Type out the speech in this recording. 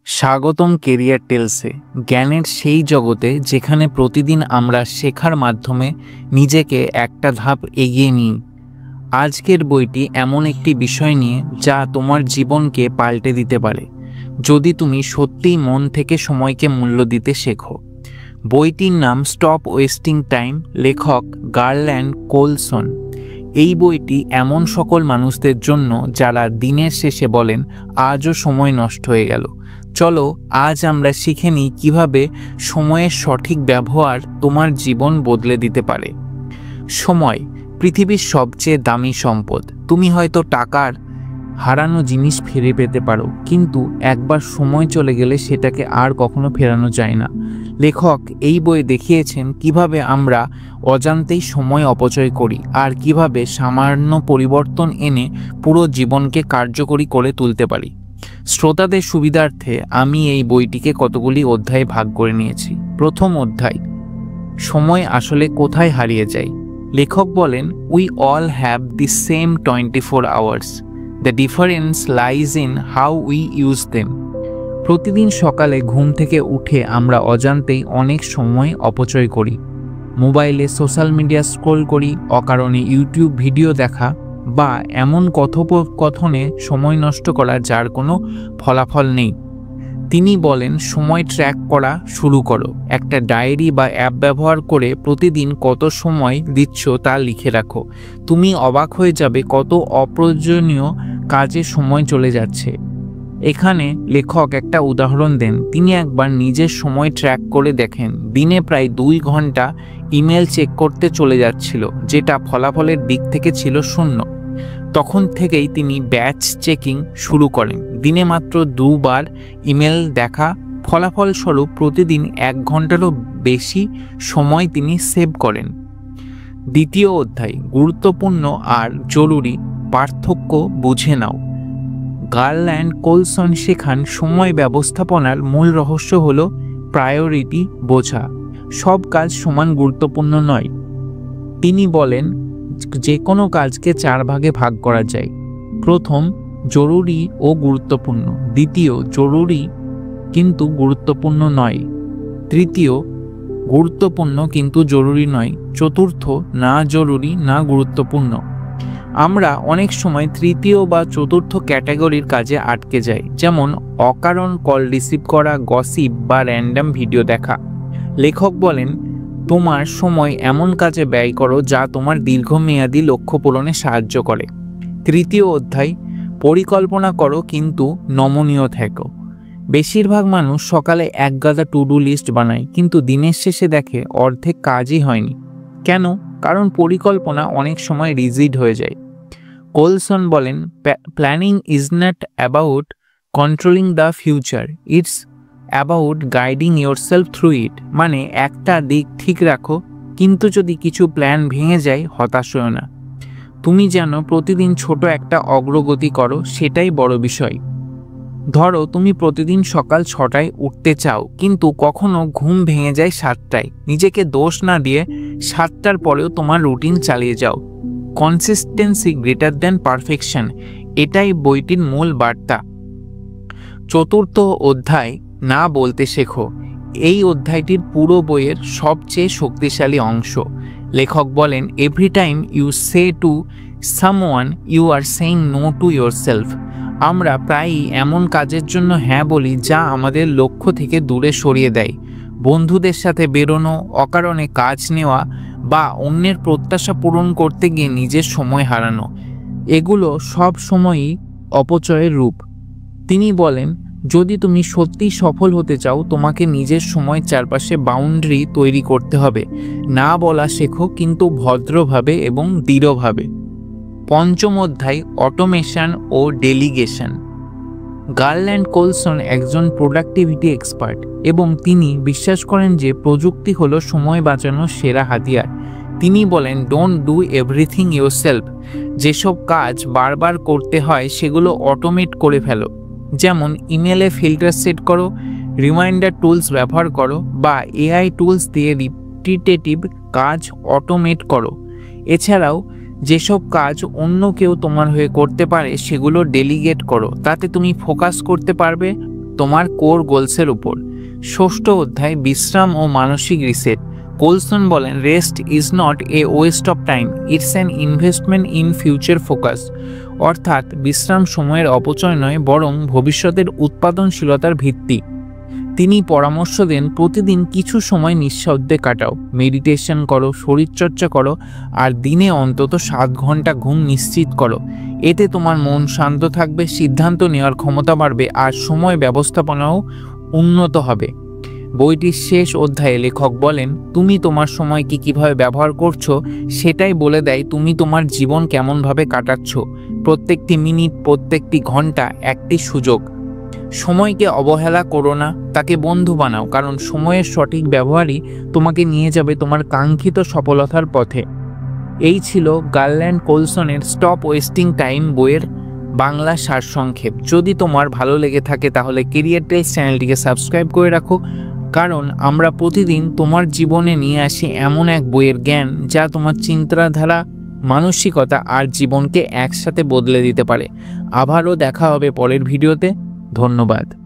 স্বাগতম কেরিয়ার টেলসে, জ্ঞানের সেই জগতে যেখানে প্রতিদিন আমরা শেখার মাধ্যমে নিজেকে একটা ধাপ এগিয়ে নিই। আজকের বইটি এমন একটি বিষয় নিয়ে যা তোমার জীবনকে পাল্টে দিতে পারে যদি তুমি সত্যিই মন থেকে সময়কে মূল্য দিতে শেখো। বইটির নাম স্টপ ওয়েস্টিং টাইম, লেখক গারল্যান্ড কোলসন। এই বইটি এমন সকল মানুষদের জন্য যারা দিনের শেষে বলেন আজও সময় নষ্ট হয়ে গেল। চলো আজ আমরা শিখে নিই কীভাবে সময়ের সঠিক ব্যবহার তোমার জীবন বদলে দিতে পারে। সময় পৃথিবীর সবচেয়ে দামি সম্পদ। তুমি হয়তো টাকার হারানো জিনিস ফিরে পেতে পারো, কিন্তু একবার সময় চলে গেলে সেটাকে আর কখনো ফেরানো যায় না। লেখক এই বইয়ে দেখিয়েছেন কিভাবে আমরা অজান্তেই সময় অপচয় করি আর কিভাবে সামান্য পরিবর্তন এনে পুরো জীবনকে কার্যকরী করে তুলতে পারি। শ্রোতাদের সুবিধার্থে আমি এই বইটিকে কতগুলি অধ্যায়ে ভাগ করে নিয়েছি। প্রথম অধ্যায়, সময় আসলে কোথায় হারিয়ে যায়। লেখক বলেন, we all have the same 24 hours, the difference lies in how we use them. প্রতিদিন সকালে ঘুম থেকে উঠে আমরা অজান্তেই অনেক সময় অপচয় করি। মোবাইলে সোশ্যাল মিডিয়া স্ক্রোল করি, অকারণে ইউটিউব ভিডিও দেখা বা এমন কথোপকথনে সময় নষ্ট করা যার কোনো ফলাফল নেই। তিনি বলেন, সময় ট্র্যাক করা শুরু করো। একটা ডায়েরি বা অ্যাপ ব্যবহার করে প্রতিদিন কত সময় দিচ্ছ তা লিখে রাখো। তুমি অবাক হয়ে যাবে কত অপ্রয়োজনীয় কাজে সময় চলে যাচ্ছে। এখানে লেখক একটা উদাহরণ দেন। তিনি একবার নিজের সময় ট্র্যাক করে দেখেন দিনে প্রায় 2 ঘন্টা ইমেল চেক করতে চলে যাচ্ছিল, যেটা ফলাফলের দিক থেকে ছিল 0। তখন থেকেই তিনি ব্যাচ চেকিং শুরু করেন। দিনে মাত্র 2 বার ইমেল দেখা, ফলাফলস্বরূপ প্রতিদিন 1 ঘন্টারও বেশি সময় তিনি সেভ করেন। দ্বিতীয় অধ্যায়, গুরুত্বপূর্ণ আর জরুরি পার্থক্য বুঝে নাও। গারল্যান্ড কোলসন শেখান সময় ব্যবস্থাপনার মূল রহস্য হল প্রায়োরিটি বোঝা। সব কাজ সমান গুরুত্বপূর্ণ নয়। তিনি বলেন, যে কোনো কাজকে 4 ভাগে ভাগ করা যায়। প্রথম, জরুরি ও গুরুত্বপূর্ণ। দ্বিতীয়, জরুরি কিন্তু গুরুত্বপূর্ণ নয়। তৃতীয়, গুরুত্বপূর্ণ কিন্তু জরুরি নয়। চতুর্থ, না জরুরি না গুরুত্বপূর্ণ। আমরা অনেক সময় তৃতীয় বা চতুর্থ ক্যাটাগরির কাজে আটকে যাই, যেমন অকারণ কল রিসিভ করা, গসিপ বা র্যান্ডম ভিডিও দেখা। লেখক বলেন, তোমার সময় এমন কাজে ব্যয় করো যা তোমার দীর্ঘমেয়াদী লক্ষ্য পূরণে সাহায্য করে। তৃতীয় অধ্যায়, পরিকল্পনা করো কিন্তু নমনীয় থেকো। বেশিরভাগ মানুষ সকালে একগাদা টু ডু লিস্ট বানায়, কিন্তু দিনের শেষে দেখে অর্ধেক কাজই হয়নি। কেন? কারণ পরিকল্পনা অনেক সময় রিজিড হয়ে যায়। কোলসন বলেন, planning is not about controlling the future, it's about guiding yourself through it. মানে একটা দিক ঠিক রাখো, কিন্তু যদি কিছু প্ল্যান ভেঙে যায় হতাশ হও না। তুমি যেন প্রতিদিন ছোট একটা অগ্রগতি করো, সেটাই বড় বিষয়। ধরো তুমি প্রতিদিন সকাল 6টায় উঠতে চাও, কিন্তু কখনো ঘুম ভেঙে যায় 7টায়। নিজেকে দোষ না দিয়ে 7টার পরেও তোমার রুটিন চালিয়ে যাও। কনসিস্টেন্সি গ্রেটার দ্যান পারফেকশন, এটাই বইটির মূল বার্তা। চতুর্থ অধ্যায়, না বলতে শেখো। এই অধ্যায়টির পুরো বইয়ের সবচেয়ে শক্তিশালী অংশ। লেখক বলেন, every time you say to someone you are saying no to yourself. আমরা প্রায়ই এমন কাজের জন্য হ্যাঁ বলি যা আমাদের লক্ষ্য থেকে দূরে সরিয়ে দেয়। বন্ধুদের সাথে বেরোনো, অকারণে কাজ নেওয়া বা অন্যের প্রত্যাশা পূরণ করতে গিয়ে নিজের সময় হারানো, এগুলো সব সময়ই অপচয়ের রূপ। তিনি বলেন, যদি তুমি সত্যিই সফল হতে চাও, তোমাকে নিজের সময় চারপাশে বাউন্ডারি তৈরি করতে হবে। না বলা শেখো, কিন্তু ভদ্রভাবে এবং দৃঢ়ভাবে। পঞ্চম অধ্যায়, অটোমেশন ও ডেলিগেশন। গারল্যান্ড কোলসন একজন প্রোডাক্টিভিটি এক্সপার্ট এবং তিনি বিশ্বাস করেন যে প্রযুক্তি হলো সময় বাঁচানোর সেরা হাতিয়ার। তিনি বলেন, ডোন্ট ডু এভরিথিং ইয়োরসেলফ। যেসব কাজ বারবার করতে হয় সেগুলো অটোমেট করে ফেলো। যেমন ইমেলে ফিল্টার সেট করো, রিমাইন্ডার টুলস ব্যবহার করো বা এআই টুলস দিয়ে রিপিটেটিভ কাজ অটোমেট করো। এছাড়াও যেসব কাজ অন্য কেউ তোমার হয়ে করতে পারে সেগুলো ডেলিগেট করো। তাতে তুমি ফোকাস করতে পারবে তোমার কোর গোলসের উপর। ষষ্ঠ অধ্যায়, বিশ্রাম ও মানসিক রিসেট। কোলসন বলেন, rest is not a West of time, it's an investment in future focus. অর্থাৎ বিশ্রাম সময়ের অপচয় নয়, বরং ভবিষ্যতের উৎপাদনশীলতার ভিত্তি। তিনি পরামর্শ দেন, প্রতিদিন কিছু সময় নিঃশব্দে কাটাও, মেডিটেশন করো, শরীরচর্চা করো, আর দিনে অন্তত 7 ঘন্টা ঘুম নিশ্চিত করো। এতে তোমার মন শান্ত থাকবে, সিদ্ধান্ত নেওয়ার ক্ষমতা বাড়বে, আর সময় ব্যবস্থাপনাও উন্নত হবে। বইটির শেষ অধ্যায়ে লেখক বলেন, তুমি তোমার সময়কে কিভাবে ব্যবহার করছো সেটাই বলে দেয় তুমি তোমার জীবন কেমনভাবে কাটাচ্ছ। প্রত্যেকটি মিনিট, প্রত্যেকটি ঘন্টা একটি সুযোগ। সময়কে অবহেলা করো না, তাকে বন্ধু বানাও, কারণ সময়ের সঠিক ব্যবহারই তোমাকে নিয়ে যাবে তোমার কাঙ্ক্ষিত সফলতার পথে। এই ছিল গারল্যান্ড কোলসনের স্টপ ওয়েস্টিং টাইম বইয়ের বাংলা সারসংক্ষেপ। যদি তোমার ভালো লেগে থাকে তাহলে কেরিয়ার টেলস চ্যানেলটিকে সাবস্ক্রাইব করে রাখো, কারণ আমরা প্রতিদিন তোমার জীবনে নিয়ে আসি এমন এক বইয়ের জ্ঞান যা তোমার চিন্তাধারা, মানসিকতা আর জীবনকে একসাথে বদলে দিতে পারে। আবারও দেখা হবে পরের ভিডিওতে। ধন্যবাদ।